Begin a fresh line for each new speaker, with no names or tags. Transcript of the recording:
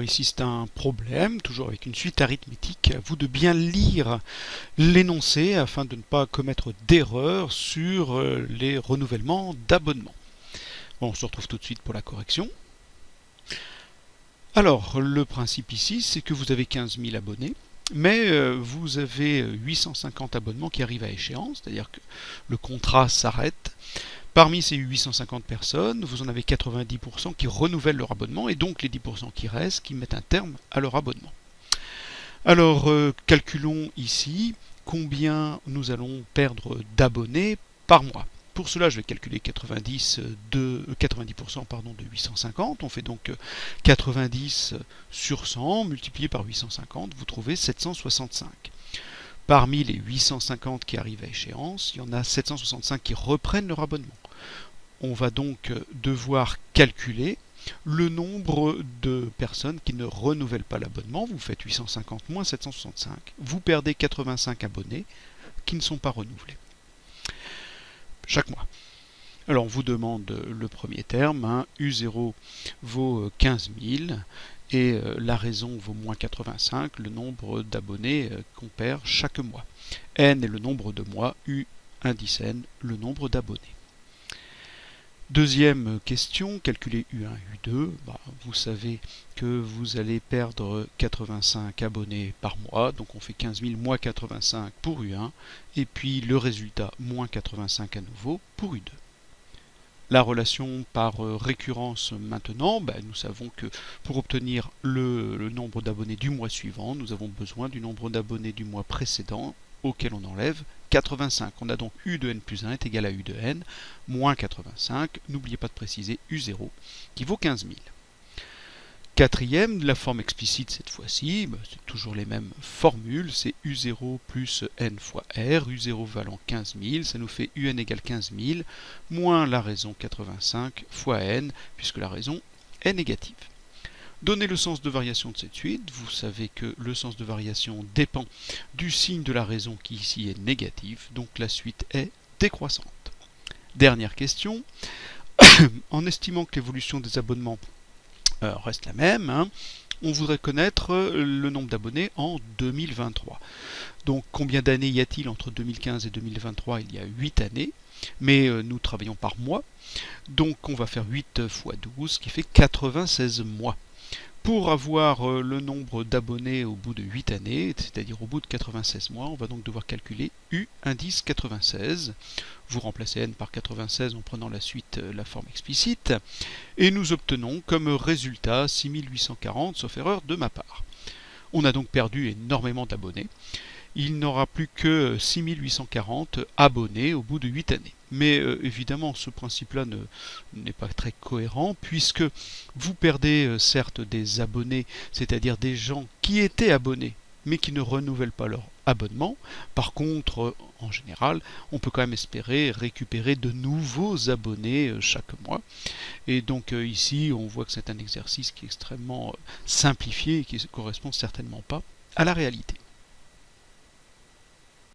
ici c'est un problème, toujours avec une suite arithmétique. À vous de bien lire l'énoncé afin de ne pas commettre d'erreur sur les renouvellements d'abonnement. Bon, on se retrouve tout de suite pour la correction. Alors, le principe ici, c'est que vous avez 15 000 abonnés, mais vous avez 850 abonnements qui arrivent à échéance, c'est-à-dire que le contrat s'arrête. Parmi ces 850 personnes, vous en avez 90% qui renouvellent leur abonnement et donc les 10% qui restent qui mettent un terme à leur abonnement. Alors, calculons ici combien nous allons perdre d'abonnés par mois. Pour cela, je vais calculer 90% de 850. On fait donc 90 sur 100 multiplié par 850. Vous trouvez 765. Parmi les 850 qui arrivent à échéance, il y en a 765 qui reprennent leur abonnement. On va donc devoir calculer le nombre de personnes qui ne renouvellent pas l'abonnement. Vous faites 850 moins 765. Vous perdez 85 abonnés qui ne sont pas renouvelés chaque mois. Alors on vous demande le premier terme, U0 vaut 15 000 et la raison vaut moins 85, le nombre d'abonnés qu'on perd chaque mois. N est le nombre de mois, U indice N, le nombre d'abonnés. Deuxième question, calculer U1, U2. Vous savez que vous allez perdre 85 abonnés par mois, donc on fait 15 000 moins 85 pour U1, et puis le résultat moins 85 à nouveau pour U2. La relation par récurrence maintenant, nous savons que pour obtenir le nombre d'abonnés du mois suivant, nous avons besoin du nombre d'abonnés du mois précédent auquel on enlève 85. On a donc U de n plus 1 est égal à U de n moins 85. N'oubliez pas de préciser U0 qui vaut 15 000. Quatrième, la forme explicite cette fois-ci, c'est toujours les mêmes formules, c'est U0 plus n fois R, U0 valant 15 000, ça nous fait UN égale 15 000, moins la raison 85 fois n, puisque la raison est négative. Donnez le sens de variation de cette suite, vous savez que le sens de variation dépend du signe de la raison qui ici est négatif, donc la suite est décroissante. Dernière question, en estimant que l'évolution des abonnements reste la même, on voudrait connaître le nombre d'abonnés en 2023. Donc combien d'années y a-t-il entre 2015 et 2023? Il y a 8 années, mais nous travaillons par mois, donc on va faire 8 fois 12, ce qui fait 96 mois. Pour avoir le nombre d'abonnés au bout de 8 années, c'est-à-dire au bout de 96 mois, on va donc devoir calculer U indice 96. Vous remplacez n par 96 en prenant la suite, la forme explicite, et nous obtenons comme résultat 6840, sauf erreur de ma part. On a donc perdu énormément d'abonnés. Il n'aura plus que 6840 abonnés au bout de 8 années. Mais évidemment, ce principe-là n'est pas très cohérent, puisque vous perdez certes des abonnés, c'est-à-dire des gens qui étaient abonnés, mais qui ne renouvellent pas leur abonnement. Par contre, en général, on peut quand même espérer récupérer de nouveaux abonnés chaque mois. Et donc ici, on voit que c'est un exercice qui est extrêmement simplifié et qui ne correspond certainement pas à la réalité.